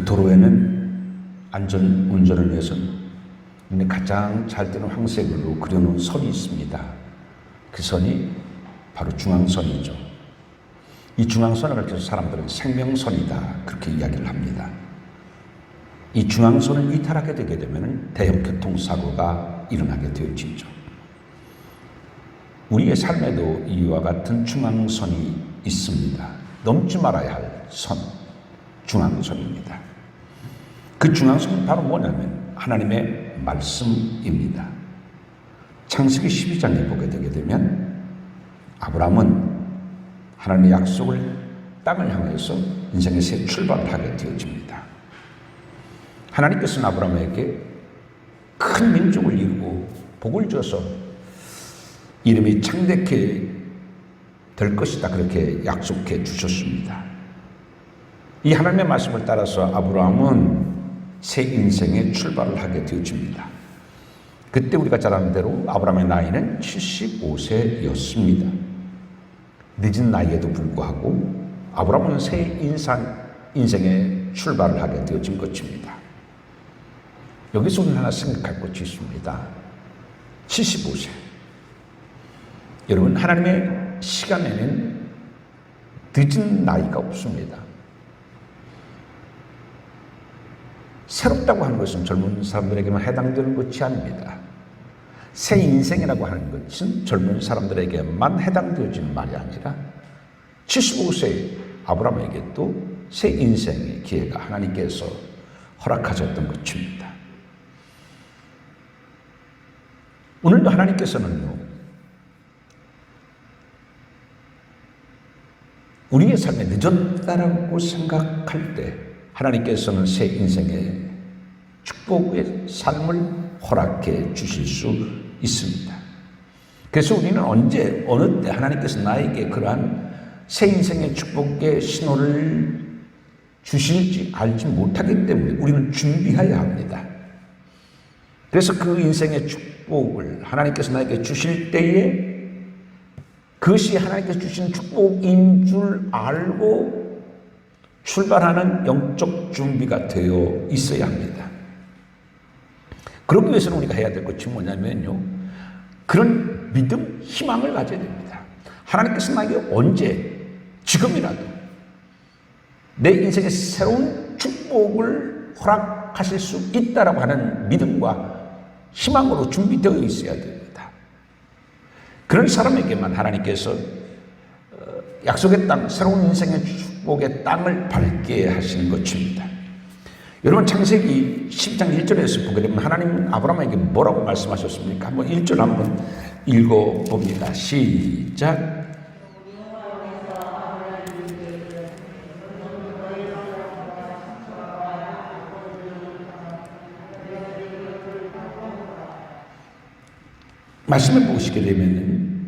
그 도로에는 안전 운전을 위해서 가장 잘 되는 황색으로 그려놓은 선이 있습니다. 그 선이 바로 중앙선이죠. 이 중앙선을 가르쳐서 사람들은 생명선이다 그렇게 이야기를 합니다. 이 중앙선을 이탈하게 되게 되면 대형 교통사고가 일어나게 되어지죠. 우리의 삶에도 이와 같은 중앙선이 있습니다. 넘지 말아야 할 선, 중앙선입니다. 그 중앙선은 바로 뭐냐면 하나님의 말씀입니다. 창세기 12장에 보게 되게 되면 아브라함은 하나님의 약속을 땅을 향해서 인생의 새 출발을 하게 되어집니다. 하나님께서는 아브라함에게 큰 민족을 이루고 복을 줘서 이름이 창대케 될 것이다 그렇게 약속해 주셨습니다. 이 하나님의 말씀을 따라서 아브라함은 새 인생의 출발을 하게 되어집니다. 그때 우리가 잘 아는 대로 아브라함의 나이는 75세였습니다. 늦은 나이에도 불구하고 아브라함은 새 인생의 출발을 하게 되어진 것입니다. 여기서 우리는 하나 생각할 것이 있습니다. 75세. 여러분, 하나님의 시간에는 늦은 나이가 없습니다. 새롭다고 하는 것은 젊은 사람들에게만 해당되는 것이 아닙니다. 새 인생이라고 하는 것은 젊은 사람들에게만 해당되어지는 말이 아니라 75세 아브라함에게 또 새 인생의 기회가 하나님께서 허락하셨던 것입니다. 오늘도 하나님께서는요, 우리의 삶에 늦었다라고 생각할 때 하나님께서는 새 인생의 축복의 삶을 허락해 주실 수 있습니다. 그래서 우리는 언제 어느 때 하나님께서 나에게 그러한 새 인생의 축복의 신호를 주실지 알지 못하기 때문에 우리는 준비해야 합니다. 그래서 그 인생의 축복을 하나님께서 나에게 주실 때에 그것이 하나님께서 주신 축복인 줄 알고 출발하는 영적 준비가 되어 있어야 합니다. 그러기 위해서는 우리가 해야 될 것이 뭐냐면요, 그런 믿음, 희망을 가져야 됩니다. 하나님께서 나에게 언제, 지금이라도 내 인생의 새로운 축복을 허락하실 수 있다라고 하는 믿음과 희망으로 준비되어 있어야 됩니다. 그런 사람에게만 하나님께서 약속의 땅, 새로운 인생의 축복의 땅을 밟게 하시는 것입니다. 여러분, 창세기 12장 1절에서 보게 되면 하나님 아브라함에게 뭐라고 말씀하셨습니까? 한번 1절 한번 읽어봅니다. 시작. 말씀을 보시게 되면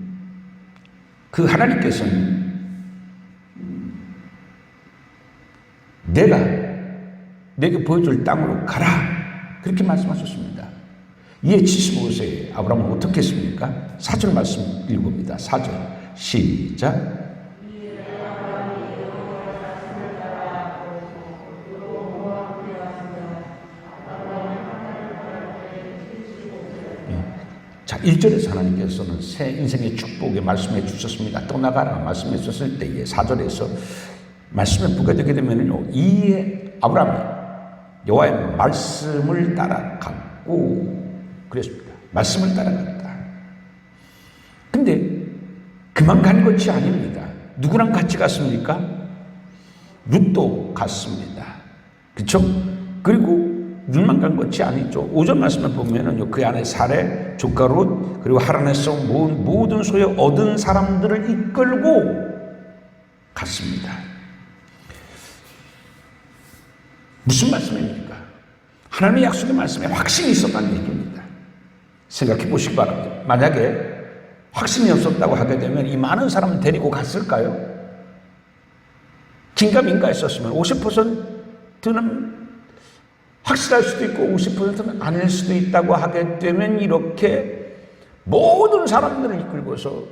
그 하나님께서는 내가 내게 보여줄 땅으로 가라 그렇게 말씀하셨습니다. 이에 75세 아브라함은 어떻게 했습니까? 4절 말씀 읽어봅니다. 4절 시작. 자, 1절에서 하나님께서는 새 인생의 축복에 말씀해 주셨습니다. 떠나가라 말씀해 주셨을 때에 4절에서 말씀을 보게 되게 되면요, 이에 아브라함이 여호와의 말씀을 따라갔고 그랬습니다. 말씀을 따라갔다. 근데 그만 간 것이 아닙니다. 누구랑 같이 갔습니까? 룻도 갔습니다. 그렇죠? 그리고 룻만 간 것이 아니죠. 5절 말씀을 보면은 그 안에 사레, 조카 룻, 그리고 하란에서 모든 소유 얻은 사람들을 이끌고 갔습니다. 무슨 말씀입니까? 하나님의 약속의 말씀에 확신이 있었다는 얘기입니다. 생각해 보시기 바랍니다. 만약에 확신이 없었다고 하게 되면 이 많은 사람을 데리고 갔을까요? 긴가민가했었으면 50%는 확실할 수도 있고 50%는 아닐 수도 있다고 하게 되면 이렇게 모든 사람들을 이끌고서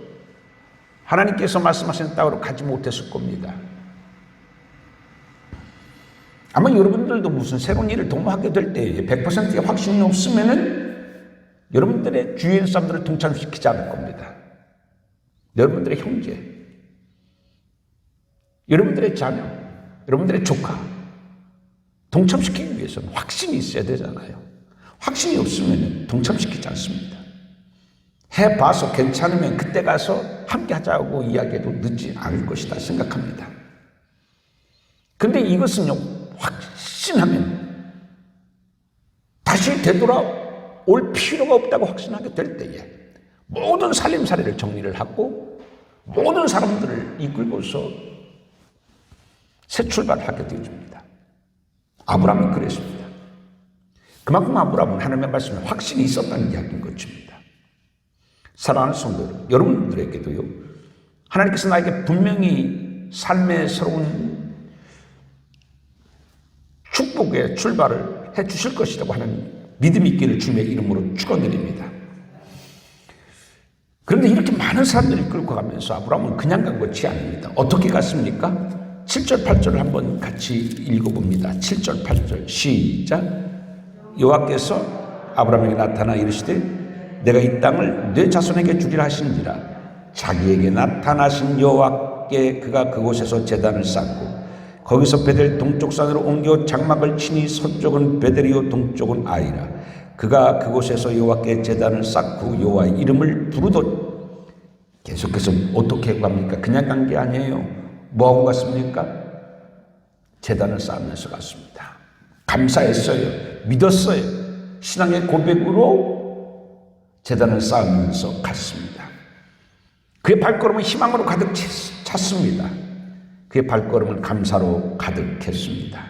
하나님께서 말씀하신 땅으로 가지 못했을 겁니다. 아마 여러분들도 무슨 새로운 일을 도모하게 될 때 100%의 확신이 없으면은 여러분들의 주위에 있는 사람들을 동참시키지 않을 겁니다. 여러분들의 형제, 여러분들의 자녀, 여러분들의 조카 동참시키기 위해서는 확신이 있어야 되잖아요. 확신이 없으면 동참시키지 않습니다. 해봐서 괜찮으면 그때 가서 함께 하자고 이야기해도 늦지 않을 것이다 생각합니다. 근데 이것은요, 확신하면 다시 되돌아올 필요가 없다고 확신하게 될 때에 모든 살림살이를 정리를 하고 모든 사람들을 이끌고서 새 출발을 하게 되어줍니다. 아브라함은 그랬습니다. 그만큼 아브라함은 하나님의 말씀에 확신이 있었다는 이야기인 것입니다. 사랑하는 성도 여러분들에게도요, 하나님께서 나에게 분명히 삶의 새로운 축복의 출발을 해 주실 것이라고 하는 믿음이 있기를 주님의 이름으로 축원드립니다. 그런데 이렇게 많은 사람들을 끌고 가면서 아브라함은 그냥 간 것이 아닙니다. 어떻게 갔습니까? 7절 8절을 한번 같이 읽어봅니다. 7절 8절 시작. 여호와께서 아브라함에게 나타나 이르시되 내가 이 땅을 네 자손에게 주리라 하신지라. 자기에게 나타나신 여호와께 그가 그곳에서 제단을 쌓고 거기서 베델 동쪽 산으로 옮겨 장막을 치니 서쪽은 베델이요 동쪽은 아이라. 그가 그곳에서 여호와께 제단을 쌓고 여호와의 이름을 부르던. 계속해서 어떻게 갑니까? 그냥 간 게 아니에요. 뭐하고 갔습니까? 제단을 쌓으면서 갔습니다. 감사했어요. 믿었어요. 신앙의 고백으로 제단을 쌓으면서 갔습니다. 그의 발걸음은 희망으로 가득 찼습니다. 그의 발걸음은 감사로 가득했습니다.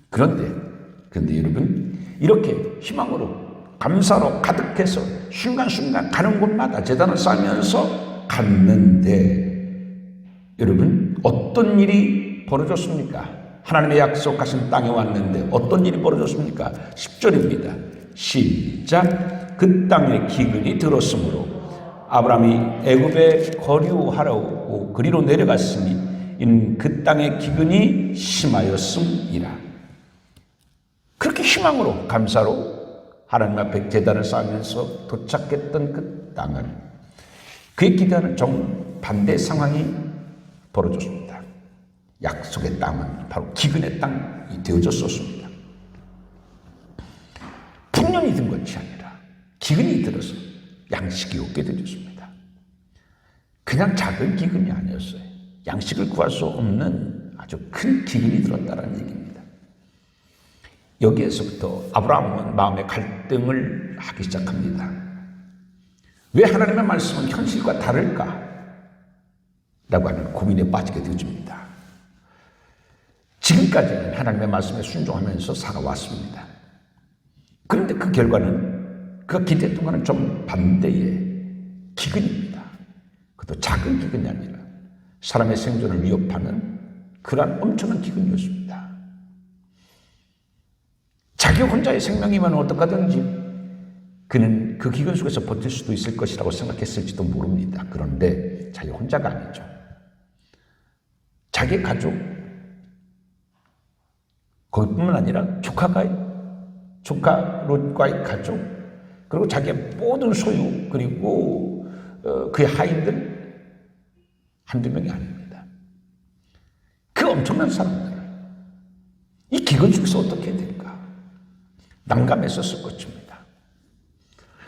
그런데 여러분, 이렇게 희망으로 감사로 가득해서 순간순간 가는 곳마다 제단을 쌓으면서 갔는데 여러분, 어떤 일이 벌어졌습니까? 하나님의 약속하신 땅에 왔는데 어떤 일이 벌어졌습니까? 10절입니다. 시작. 그 땅에 기근이 들었으므로 아브라함이 애굽에 거류하려고 그리로 내려갔으니 이는 그 땅의 기근이 심하였음이라. 그렇게 희망으로 감사로 하나님 앞에 제단을 쌓으면서 도착했던 그 땅은 그의 기대하는 정반대 상황이 벌어졌습니다. 약속의 땅은 바로 기근의 땅이 되어졌었습니다. 풍년이 든 것이 아니라 기근이 들어서 양식이 없게 되었습니다. 그냥 작은 기근이 아니었어요. 양식을 구할 수 없는 아주 큰 기근이 들었다는 얘기입니다. 여기에서부터 아브라함은 마음의 갈등을 하기 시작합니다. 왜 하나님의 말씀은 현실과 다를까? 라고 하는 고민에 빠지게 되어집니다. 지금까지는 하나님의 말씀에 순종하면서 살아왔습니다. 그런데 그 결과는 그가 기대했던 것과는 좀 반대의 기근입니다. 그것도 작은 기근이 아니라 사람의 생존을 위협하는 그러한 엄청난 기근이었습니다. 자기 혼자의 생명이면 어떡하든지 그는 그 기근 속에서 버틸 수도 있을 것이라고 생각했을지도 모릅니다. 그런데 자기 혼자가 아니죠. 자기 가족, 거기뿐만 아니라 조카 롯과의 가족, 그리고 자기의 모든 소유, 그리고 그의 하인들 한두 명이 아닙니다. 그 엄청난 사람들을 이 기근 속에서 어떻게 해야 될까? 난감했었을 것입니다.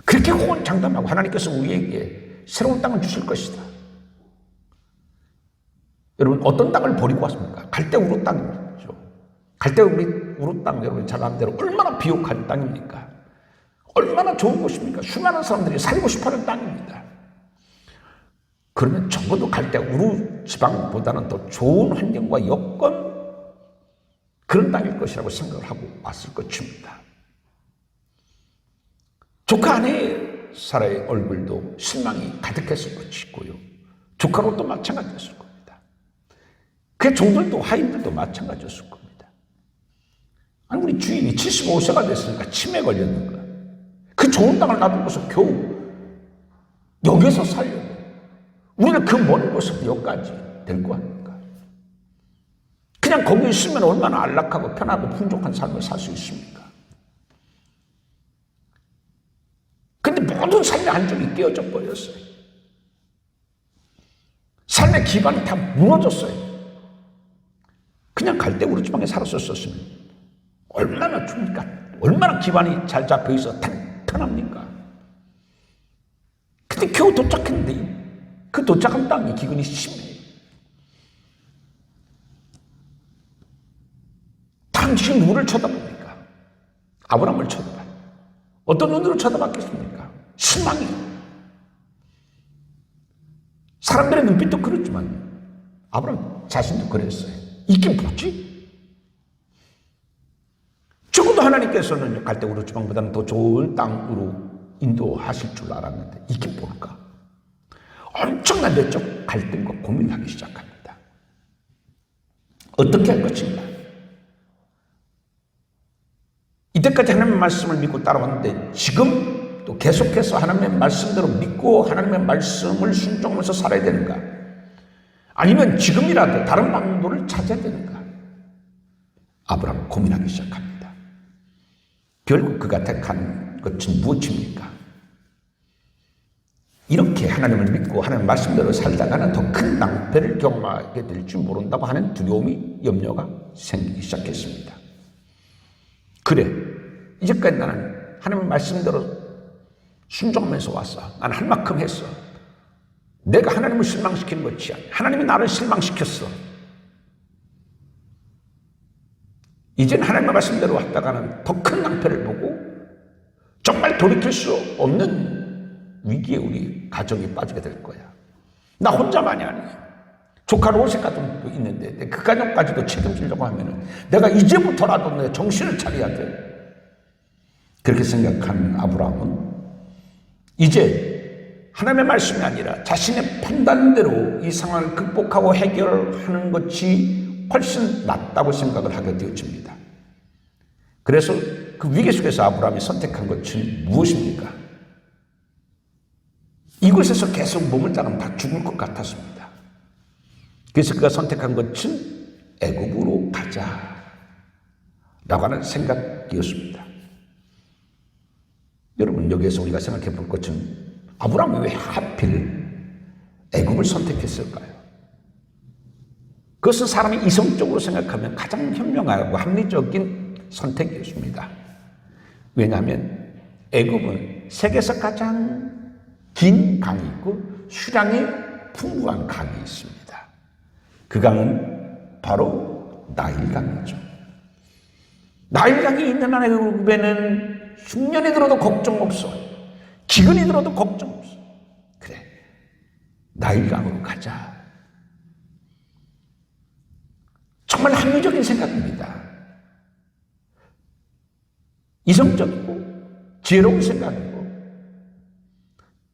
그렇게 호언장담하고 하나님께서 우리에게 새로운 땅을 주실 것이다. 여러분, 어떤 땅을 버리고 왔습니까? 갈대우루 땅이죠. 갈대우루 땅, 여러분 잘 아는 대로 얼마나 비옥한 땅입니까? 얼마나 좋은 곳입니까? 수많은 사람들이 살고 싶어하는 땅입니다. 그러면 적어도 갈대우루 지방보다는 더 좋은 환경과 여건, 그런 땅일 것이라고 생각을 하고 왔을 것입니다. 조카 아내의 사라의 얼굴도 실망이 가득했을 것이고요. 조카 롯도 마찬가지였을 겁니다. 그 종들도 하인들도 마찬가지였을 겁니다. 아니, 우리 주인이 75세가 됐으니까 치매 걸렸는 거야. 그 좋은 땅을 놔두고서 겨우 여기서 살려고 우리는 그 먼 곳에서 여기까지 될 거 아닙니까? 그 그냥 거기 있으면 얼마나 안락하고 편하고 풍족한 삶을 살 수 있습니까? 근데 모든 삶의 안정이 깨어져 버렸어요. 삶의 기반이 다 무너졌어요. 그냥 갈대우루 지방에 살았었으면 얼마나 좋습니까? 얼마나 기반이 잘 잡혀 있어 탄탄합니까? 근데 겨우 도착했는데 그 도착한 땅이 기근이 심해요. 당신이 누구를 쳐다봅니까? 아브라함을 쳐다봐요. 어떤 눈으로 쳐다봤겠습니까? 실망이에요. 사람들의 눈빛도 그렇지만 아브라함 자신도 그랬어요. 이게 뭐지? 적어도 하나님께서는 갈대우루 지방보다는 더 좋은 땅으로 인도하실 줄 알았는데 이게 뭘까? 엄청난 내적 갈등과 고민을 하기 시작합니다. 어떻게 할 것인가? 이때까지 하나님의 말씀을 믿고 따라왔는데 지금 또 계속해서 하나님의 말씀대로 믿고 하나님의 말씀을 순종하면서 살아야 되는가? 아니면 지금이라도 다른 방도를 찾아야 되는가? 아브라함은 고민하기 시작합니다. 결국 그가 택한 것은 무엇입니까? 이렇게 하나님을 믿고 하나님의 말씀대로 살다가는 더 큰 낭패를 경험하게 될지 모른다고 하는 두려움이, 염려가 생기기 시작했습니다. 그래, 이제까지 나는 하나님의 말씀대로 순종하면서 왔어. 나는 할 만큼 했어. 내가 하나님을 실망시키는 것이 아니야. 하나님이 나를 실망시켰어. 이제는 하나님의 말씀대로 왔다가는 더 큰 낭패를 보고 정말 돌이킬 수 없는 위기에 우리 가정이 빠지게 될 거야. 나 혼자만이 아니야. 조카 로세 가정도 있는데 그 가정까지도 책임지려고 하면은 내가 이제부터라도 내 정신을 차려야 돼. 그렇게 생각한 아브라함은 이제 하나님의 말씀이 아니라 자신의 판단대로 이 상황을 극복하고 해결하는 것이 훨씬 낫다고 생각을 하게 되어집니다. 그래서 그 위기 속에서 아브라함이 선택한 것은 무엇입니까? 이곳에서 계속 머물다가는 다 죽을 것 같았습니다. 그래서 그가 선택한 것은 애굽으로 가자라고 하는 생각이었습니다. 여러분, 여기에서 우리가 생각해 볼 것은 아브라함이 왜 하필 애굽을 선택했을까요? 그것은 사람이 이성적으로 생각하면 가장 현명하고 합리적인 선택이었습니다. 왜냐하면 애굽은 세계에서 가장 긴 강이 있고 수량이 풍부한 강이 있습니다. 그 강은 바로 나일강이죠. 나일강이 있는 한 애굽에는 흉년이 들어도 걱정 없어. 기근이 들어도 걱정 없어. 그래, 나일강으로 가자. 정말 합리적인 생각입니다. 이성적이고 지혜로운 생각이고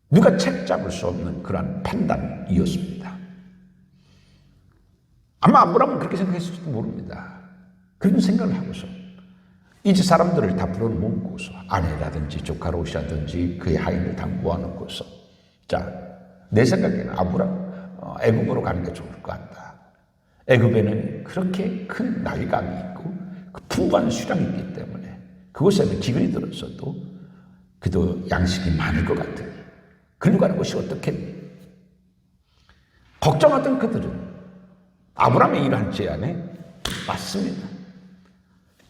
누가 책 잡을 수 없는 그러한 판단이었습니다. 아마 아브라함은 그렇게 생각했을지도 모릅니다. 그런 생각을 하고서 이제 사람들을 다 불러모으고서 아내라든지 조카 롯이라든지 그의 하인을 다 모아놓고서 자, 내 생각에는 아브라함 애굽으로 가는 게 좋을 것 같다. 애굽에는 그렇게 큰 나일강이 있고 그 풍부한 수량이 있기 때문에 그곳에는 기근이 들었어도 그래도 양식이 많을 것 같으니 그리고 가는 곳이 어떻겠니? 걱정하던 그들은 아브라함의 이러한 제안에 맞습니다.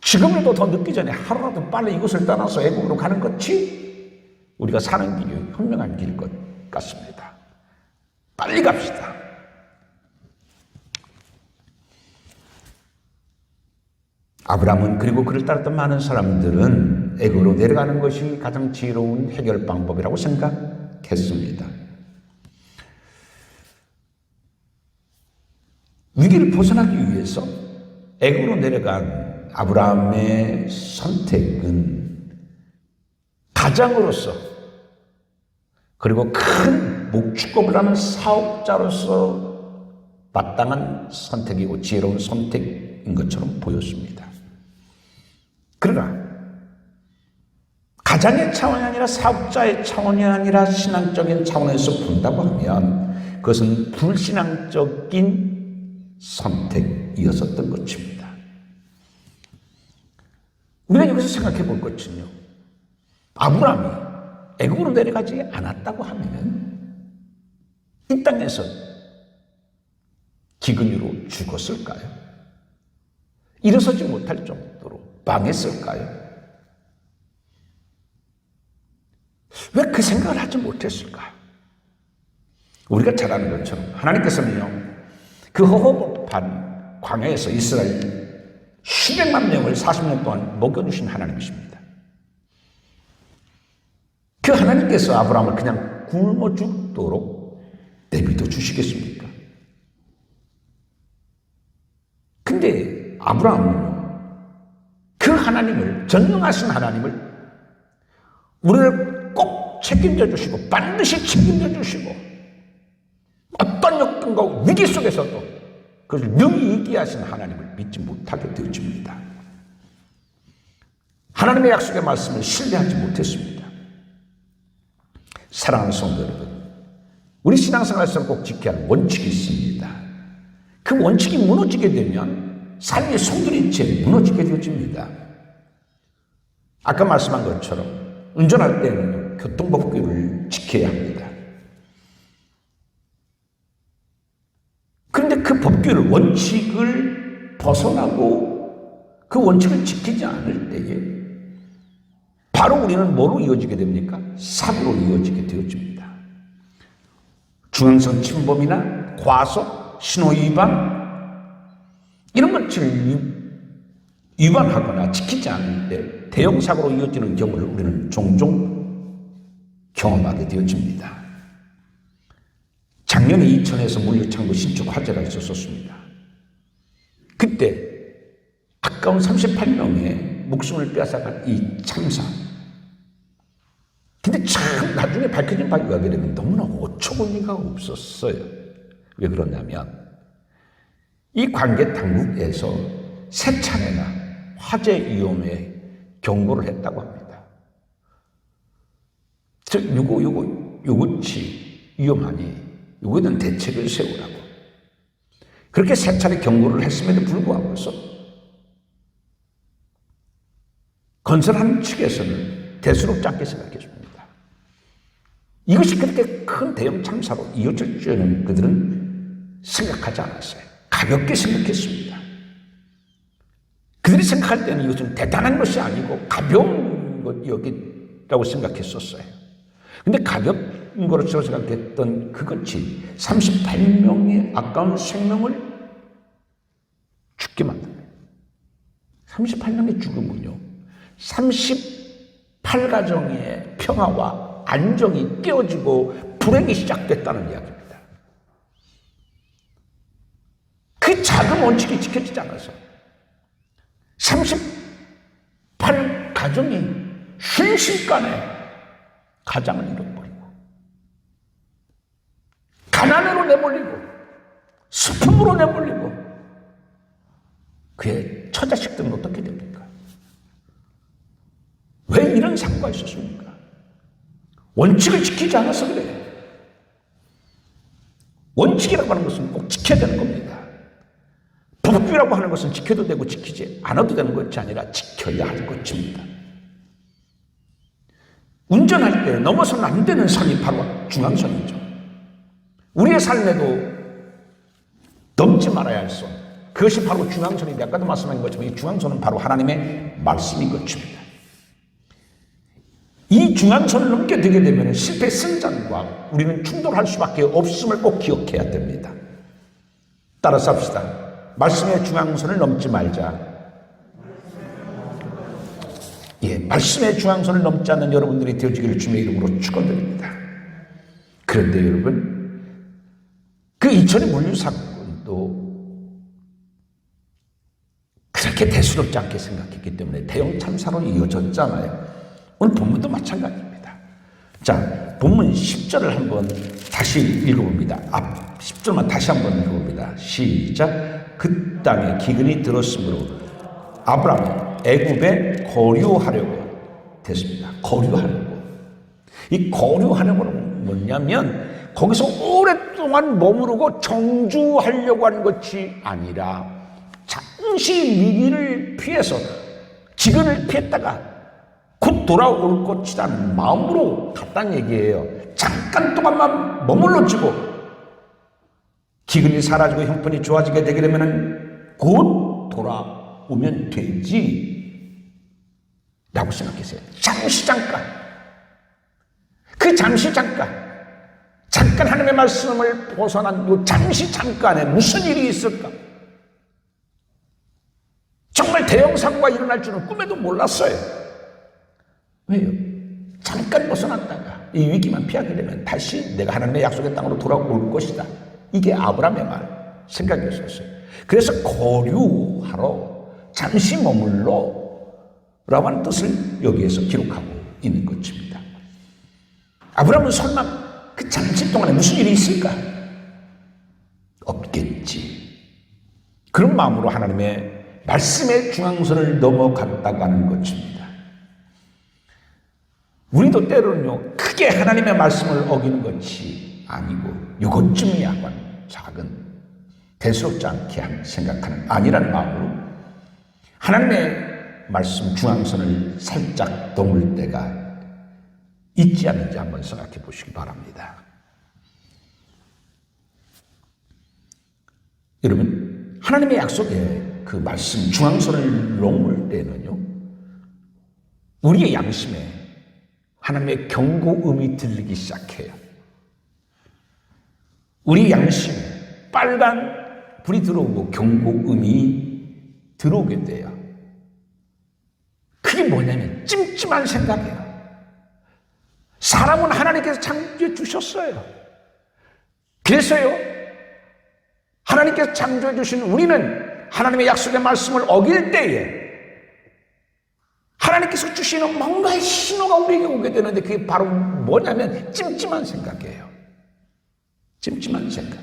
지금이라도 더 늦기 전에 하루라도 빨리 이곳을 떠나서 애굽으로 가는 것이 우리가 사는 길이 현명한 길일 것 같습니다. 빨리 갑시다. 아브라함은 그리고 그를 따랐던 많은 사람들은 애굽으로 내려가는 것이 가장 지혜로운 해결 방법이라고 생각했습니다. 위기를 벗어나기 위해서 애굽으로 내려간 아브라함의 선택은 가장으로서 그리고 큰 목축업을 하는 사업자로서 마땅한 선택이고 지혜로운 선택인 것처럼 보였습니다. 그러나 가장의 차원이 아니라 사업자의 차원이 아니라 신앙적인 차원에서 본다고 하면 그것은 불신앙적인 선택이었었던 것입니다. 우리가 여기서 생각해 볼 것은요, 아브라함이 애굽으로 내려가지 않았다고 하면 이 땅에서 기근으로 죽었을까요? 일어서지 못할 정도로 망했을까요? 왜 그 생각을 하지 못했을까요? 우리가 잘 아는 것처럼 하나님께서는요, 그 허허복한 광야에서 이스라엘 수백만 명을 40년 동안 먹여주신 하나님이십니다. 그 하나님께서 아브라함을 그냥 굶어 죽도록 내버려 주시겠습니까? 근데 아브라함은 그 하나님을, 전능하신 하나님을 우리를 꼭 책임져 주시고 반드시 책임져 주시고 어떤 역경과 위기 속에서도 그것을 능히 이기하신 하나님을 믿지 못하게 되어집니다. 하나님의 약속의 말씀을 신뢰하지 못했습니다. 사랑하는 성도 여러분, 우리 신앙생활에서 꼭 지켜야 할 원칙이 있습니다. 그 원칙이 무너지게 되면 삶의 송두리째 무너지게 되어집니다. 아까 말씀한 것처럼 운전할 때는 교통법규를 지켜야 합니다. 그런데 그 법규를, 원칙을 벗어나고 그 원칙을 지키지 않을 때에 바로 우리는 뭐로 이어지게 됩니까? 사고로 이어지게 되어집니다. 중앙선 침범이나 과속, 신호위반 이런 것을 위반하거나 지키지 않을 때 대형 사고로 이어지는 경우를 우리는 종종 경험하게 되어집니다. 작년에 이천에서 물류창고 신축 화재가 있었습니다. 그때 아까운 38명의 목숨을 빼앗아간 이 참사. 근데 참 나중에 밝혀진 바에 의하게 되면 너무나 어처구니가 없었어요. 왜 그러냐면 이 관계 당국에서 세 차례나 화재 위험에 경고를 했다고 합니다. 즉 요것이 위험하니 요거에 대한 대책을 세우라고. 그렇게 세 차례 경고를 했음에도 불구하고서 건설하는 측에서는 대수롭지 않게 생각했습니다. 이것이 그렇게 큰 대형 참사로 이어질 줄은 그들은 생각하지 않았어요. 가볍게 생각했습니다. 그들이 생각할 때는 이것은 대단한 것이 아니고 가벼운 것이라고 생각했었어요. 근데 가벼운 것으로 생각했던 그것이 38명의 아까운 생명을 죽게 만듭니다. 38명의 죽음은요, 38가정의 평화와 안정이 깨어지고 불행이 시작됐다는 이야기입니다. 그 작은 원칙이 지켜지지 않아서 38가정이 순식간에 가장을 잃어버리고 가난으로 내몰리고 슬픔으로 내몰리고 그의 처자식들은 어떻게 됩니까? 왜 이런 사고가 있었습니까? 원칙을 지키지 않아서 그래요. 원칙이라고 하는 것은 꼭 지켜야 되는 겁니다. 법규라고 하는 것은 지켜도 되고 지키지 않아도 되는 것이 아니라 지켜야 할 것입니다. 운전할 때 넘어서는 안 되는 선이 바로 중앙선이죠. 우리의 삶에도 넘지 말아야 할 선, 그것이 바로 중앙선인데 아까도 말씀한 것처럼 이 중앙선은 바로 하나님의 말씀인 것입니다. 이 중앙선을 넘게 되게 되면 실패 승전과 우리는 충돌할 수밖에 없음을 꼭 기억해야 됩니다. 따라서 합시다. 말씀의 중앙선을 넘지 말자. 말씀의 중앙선을 넘지 않는 여러분들이 되어지기를 주님의 이름으로 축원드립니다. 그런데 여러분, 그 이천의 물류 사건도 그렇게 대수롭지 않게 생각했기 때문에 대형 참사로 이어졌잖아요. 오늘 본문도 마찬가지입니다. 자, 본문 10절을 한번 다시 읽어봅니다. 앞 10절만 다시 한번 읽어봅니다. 시작. 그 땅에 기근이 들었으므로 아브라함이 애굽에 거류하려고 됐습니다. 거류하려고. 이 거류하려고는 뭐냐면 거기서 오랫동안 머무르고 정주하려고 하는 것이 아니라 잠시 위기를 피해서 기근을 피했다가 곧 돌아올 것이라는 마음으로 갔다는 얘기예요. 잠깐 동안만 머물러지고 기근이 사라지고 형편이 좋아지게 되게 되면 곧 돌아오면 되지 라고 생각했어요. 잠시 잠깐, 그 잠시 잠깐 하나님의 말씀을 벗어난 이 잠시 잠깐에 무슨 일이 있을까? 정말 대형 사고가 일어날 줄은 꿈에도 몰랐어요. 왜요? 잠깐 벗어났다가 이 위기만 피하게 되면 다시 내가 하나님의 약속의 땅으로 돌아올 것이다. 이게 아브라함의 생각이었어요. 그래서 거류하러 잠시 머물러 라고 하는 뜻을 여기에서 기록하고 있는 것입니다. 아브라함은 설마 그 잠시 동안에 무슨 일이 있을까? 없겠지. 그런 마음으로 하나님의 말씀의 중앙선을 넘어갔다고 하는 것입니다. 우리도 때로는요, 크게 하나님의 말씀을 어기는 것이 아니고 이것쯤이야 작은 대수롭지 않게 생각하는 아니라는 마음으로 하나님의 말씀 중앙선을 살짝 넘을 때가 있지 않는지 한번 생각해 보시기 바랍니다. 여러분, 하나님의 약속에 그 말씀 중앙선을 넘을 때는요, 우리의 양심에 하나님의 경고음이 들리기 시작해요. 우리 양심에 빨간 불이 들어오고 경고음이 들어오게 돼요. 그게 뭐냐면 찜찜한 생각이에요. 사람은 하나님께서 창조해 주셨어요. 그래서요, 하나님께서 창조해 주신 우리는 하나님의 약속의 말씀을 어길 때에 하나님께서 주시는 뭔가의 신호가 우리에게 오게 되는데 그게 바로 뭐냐면 찜찜한 생각이에요. 찜찜한 생각.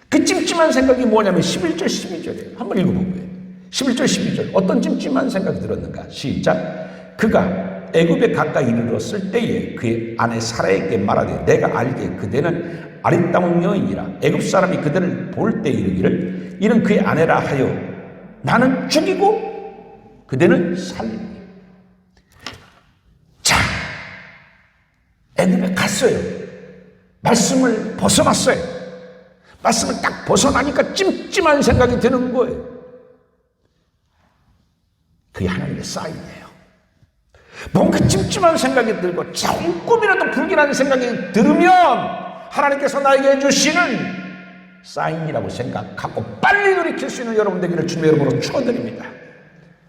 그 찜찜한 생각이 뭐냐면 11절 12절이에요. 한번 읽어보고요. 11절 12절 어떤 찜찜한 생각이 들었는가? 시작. 그가 애굽에 가까이 이르렀을 때에 그의 아내 사라에게 말하되 내가 알기에 그대는 아리따운 여인이라 애굽 사람이 그대를 볼 때 이르기를 이는 그의 아내라 하여 나는 죽이고 그대는 살리니. 자, 애굽에 갔어요. 말씀을 벗어났어요. 말씀을 딱 벗어나니까 찜찜한 생각이 드는 거예요. 그게 하나님의 사인이에요. 뭔가 찜찜한 생각이 들고 조금이라도 불길한 생각이 들으면 하나님께서 나에게 해주시는 사인이라고 생각하고 빨리 돌이킬 수 있는 여러분 되기를 주님의 이름으로 축원드립니다.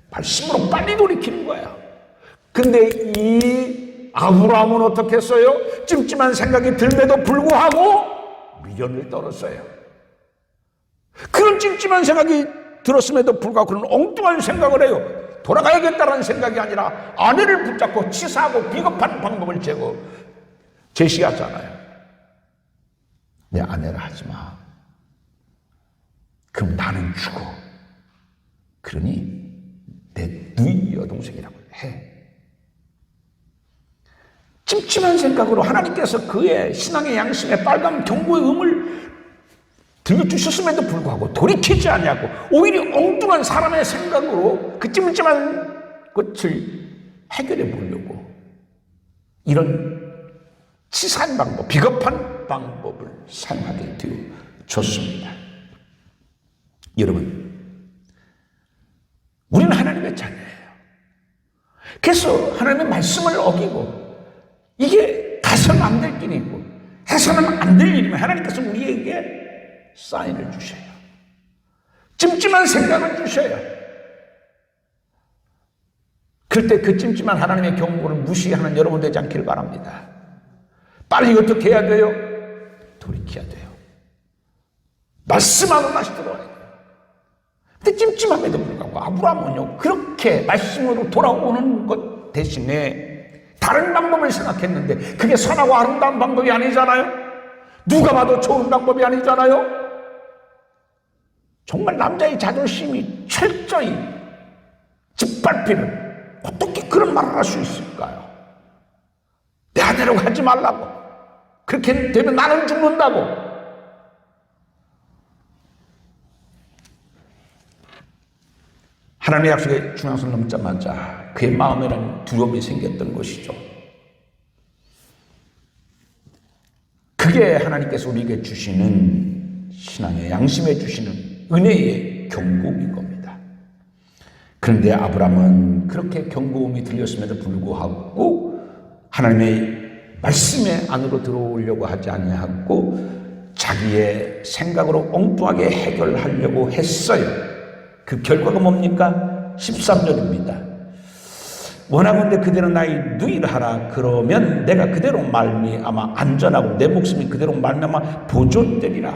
말씀으로 빨리 돌이키는 거예요. 근데 이 아브라함은 어떻게 했어요? 찜찜한 생각이 들매도 불구하고 미련을 떨었어요. 그런 찜찜한 생각이 들었음에도 불구하고 그런 엉뚱한 생각을 해요. 돌아가야겠다는 생각이 아니라 아내를 붙잡고 치사하고 비겁한 방법을 제시하잖아요. 내 아내라 하지 마. 그럼 나는 죽어. 그러니 내 누이 여동생이라고 해. 찜찜한 생각으로 하나님께서 그의 신앙의 양심에 빨간 경고의 음을 들려주셨음에도 불구하고 돌이키지 아니하고 오히려 엉뚱한 사람의 생각으로 그 찜찜한 것을 해결해 보려고 이런 치사한 방법, 비겁한 방법을 사용하게 되어졌습니다. 여러분, 우리는 하나님의 자녀예요. 그래서 하나님의 말씀을 어기고 이게 가서는 안 될 길이고 해서는 안 될 일이면 하나님께서 우리에게 사인을 주셔요. 찜찜한 생각을 주셔요. 그럴 때 그 찜찜한 하나님의 경고를 무시하는 여러분 되지 않기를 바랍니다. 빨리 어떻게 해야 돼요? 돌이켜야 돼요. 말씀하고 다시 돌아와야 돼요. 근데 찜찜함에도 불구하고 아브라함은요, 그렇게 말씀으로 돌아오는 것 대신에 다른 방법을 생각했는데 그게 선하고 아름다운 방법이 아니잖아요. 누가 봐도 좋은 방법이 아니잖아요. 정말 남자의 자존심이 철저히 짓밟히는, 어떻게 그런 말을 할 수 있을까요? 내 아내라고 하지 말라고. 그렇게 되면 나는 죽는다고. 하나님의 약속의 중앙선을 넘자마자 그의 마음에는 두려움이 생겼던 것이죠. 그게 하나님께서 우리에게 주시는 신앙의 양심에 주시는 은혜의 경고인 겁니다. 그런데 아브라함은 그렇게 경고음이 들렸음에도 불구하고 하나님의 말씀에 안으로 들어오려고 하지 아니하고 자기의 생각으로 엉뚱하게 해결하려고 했어요. 그 결과가 뭡니까? 13절입니다. 원하건대 그대로 나의 누이를 하라. 그러면 내가 그대로 말미암아 안전하고 내 목숨이 그대로 말미암아 보존되리라.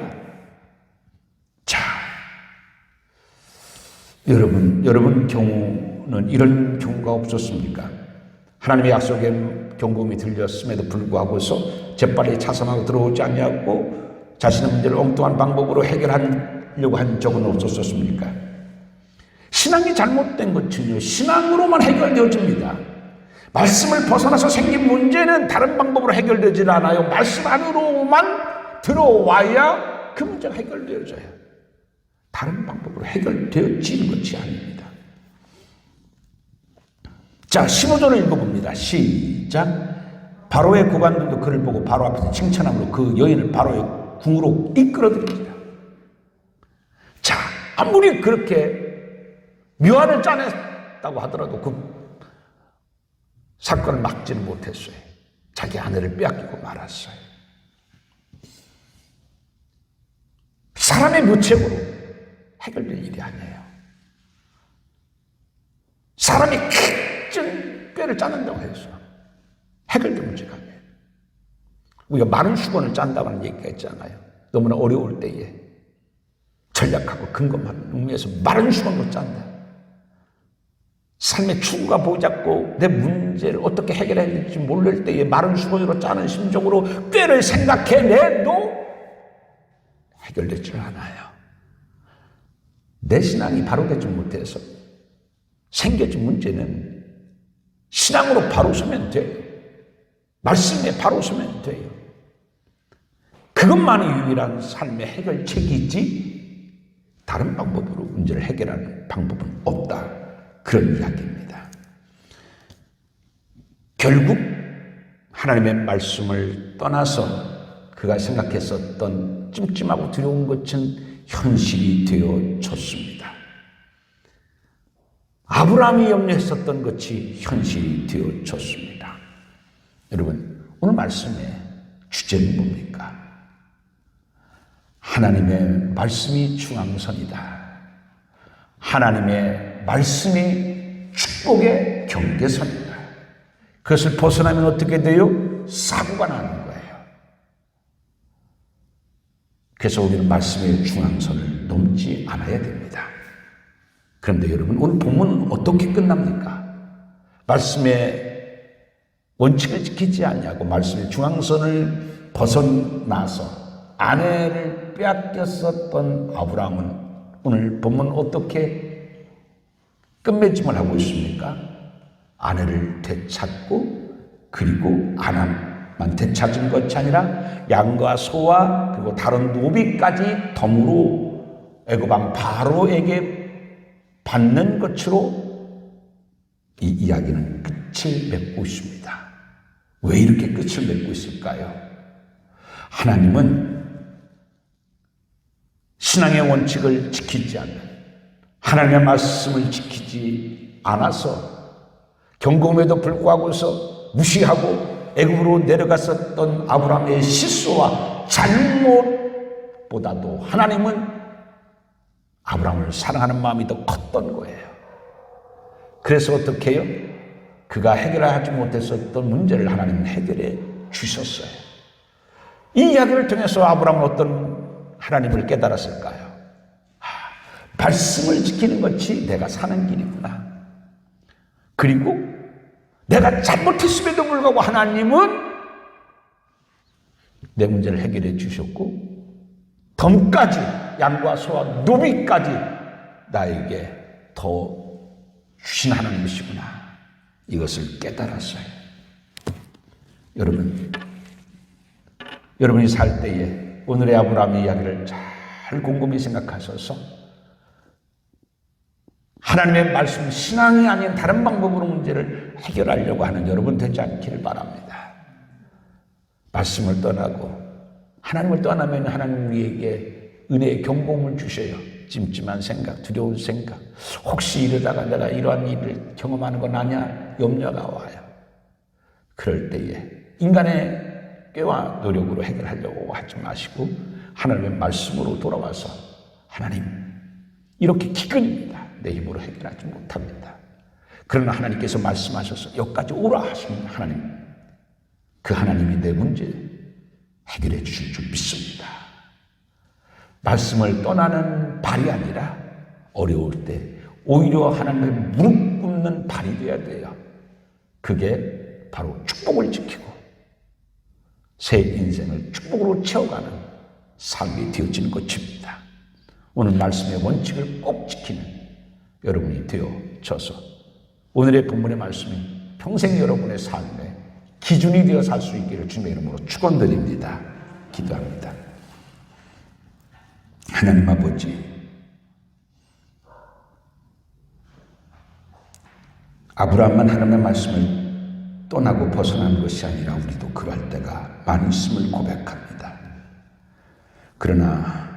자, 여러분 경우는 이런 경우가 없었습니까? 하나님의 약속의 경고음이 들렸음에도 불구하고서 재빨리 차선하고 들어오지 아니하고 자신의 문제를 엉뚱한 방법으로 해결하려고 한 적은 없었습니까? 신앙이 잘못된 것은요, 신앙으로만 해결되어집니다. 말씀을 벗어나서 생긴 문제는 다른 방법으로 해결되지 않아요. 말씀 안으로만 들어와야 그 문제가 해결되어져요. 다른 방법으로 해결되어지는 것이 아닙니다. 자, 15절을 읽어봅니다. 시작. 바로의 고관들도 그를 보고 바로 앞에서 칭찬함으로 그 여인을 바로의 궁으로 이끌어들입니다. 자, 아무리 그렇게 묘안을 짜냈다고 하더라도 그 사건을 막지는 못했어요. 자기 아내를 빼앗기고 말았어요. 사람의 묘책으로 해결될 일이 아니에요. 사람이 큰 꾀를 짜낸다고 해서 해결될 문제가 아니에요. 우리가 마른 수건을 짠다고 얘기가 있잖아요. 너무나 어려울 때에 전략하고 근거만 의미해서 마른 수건으로 짠다. 삶의 추구가 보이지 않고 내 문제를 어떻게 해결해야 될지 모를 때에 마른 수건으로 짜는 심정으로 꾀를 생각해내도 해결되지 않아요. 내 신앙이 바로 되지 못해서 생겨진 문제는 신앙으로 바로 서면 돼요. 말씀에 바로 서면 돼요. 그것만이 유일한 삶의 해결책이지 다른 방법으로 문제를 해결하는 방법은 없다. 그런 이야기입니다. 결국 하나님의 말씀을 떠나서 그가 생각했었던 찜찜하고 두려운 것은 현실이 되어졌습니다. 아브라함이 염려했었던 것이 현실이 되어졌습니다. 여러분, 오늘 말씀의 주제는 뭡니까? 하나님의 말씀이 중앙선이다. 하나님의 말씀이 축복의 경계선이다. 그것을 벗어나면 어떻게 돼요? 사고가 나는 거예요. 그래서 우리는 말씀의 중앙선을 넘지 않아야 됩니다. 그런데 여러분, 오늘 본문은 어떻게 끝납니까? 말씀의 원칙을 지키지 않냐고 말씀의 중앙선을 벗어나서 아내를 빼앗겼었던 아브라함은 오늘 본문은 어떻게 끝맺음을 하고 있습니까? 아내를 되찾고 그리고 아내만 되찾은 것이 아니라 양과 소와 그리고 다른 노비까지 덤으로 애굽 왕 바로에게 받는 것으로 이 이야기는 끝을 맺고 있습니다. 왜 이렇게 끝을 맺고 있을까요? 하나님은 신앙의 원칙을 지키지 않는, 하나님의 말씀을 지키지 않아서 경고음에도 불구하고서 무시하고 애굽으로 내려갔었던 아브라함의 실수와 잘못보다도 하나님은 아브라함을 사랑하는 마음이 더 컸던 거예요. 그래서 어떻게 해요? 그가 해결하지 못했었던 문제를 하나님은 해결해 주셨어요. 이 이야기를 통해서 아브라함은 어떤 하나님을 깨달았을까요? 말씀을 지키는 것이 내가 사는 길이구나. 그리고 내가 잘못했음에도 불구하고 하나님은 내 문제를 해결해 주셨고 덤까지 양과 소와 노비까지 나에게 더 주신 하나님이시구나. 이것을 깨달았어요. 여러분, 여러분이 살 때에 오늘의 아브라함의 이야기를 잘 곰곰이 생각하셔서 하나님의 말씀, 신앙이 아닌 다른 방법으로 문제를 해결하려고 하는 여러분 되지 않기를 바랍니다. 말씀을 떠나고 하나님을 떠나면 하나님 우리에게 은혜의 경고음을 주셔요. 찜찜한 생각, 두려운 생각, 혹시 이러다가 내가 이러한 일을 경험하는 건 아냐 염려가 와요. 그럴 때에 인간의 꾀와 노력으로 해결하려고 하지 마시고 하나님의 말씀으로 돌아와서 하나님, 이렇게 기근입니다. 내 힘으로 해결하지 못합니다. 그러나 하나님께서 말씀하셔서 여기까지 오라 하신 하나님, 그 하나님이 내 문제 해결해 주실 줄 믿습니다. 말씀을 떠나는 발이 아니라 어려울 때 오히려 하나님의 무릎 꿇는 발이 되어야 돼요. 그게 바로 축복을 지키고 새 인생을 축복으로 채워가는 삶이 되어지는 것입니다. 오늘 말씀의 원칙을 꼭 지키는 여러분이 되어져서 오늘의 본문의 말씀이 평생 여러분의 삶의 기준이 되어 살 수 있기를 주님의 이름으로 축원드립니다. 기도합니다. 하나님 아버지, 아브라함만 하나님의 말씀을 떠나고 벗어나는 것이 아니라 우리도 그럴 때가 많이 있음을 고백합니다. 그러나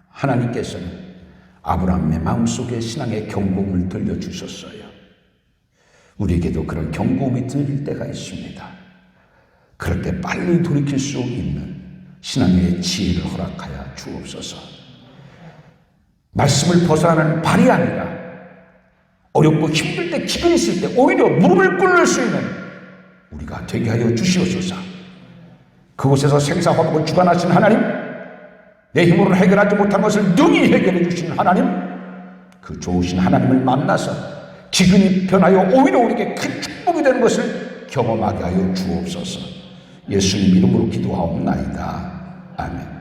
하나님께서는 아브라함의 마음속에 신앙의 경고음을 들려주셨어요. 우리에게도 그런 경고음이 들릴 때가 있습니다. 그럴 때 빨리 돌이킬 수 있는 신앙의 지혜를 허락하여 주옵소서. 말씀을 벗어나는 발이 아니라 어렵고 힘들 때, 기근이 있을 때 오히려 무릎을 꿇을 수 있는 우리가 되게 하여 주시옵소서. 그곳에서 생사화복을 주관하신 하나님, 내 힘으로 해결하지 못한 것을 능히 해결해 주신 하나님, 그 좋으신 하나님을 만나서 기근이 변하여 오히려 우리에게 큰 축복이 되는 것을 경험하게 하여 주옵소서. 예수님 이름으로 기도하옵나이다. 아멘.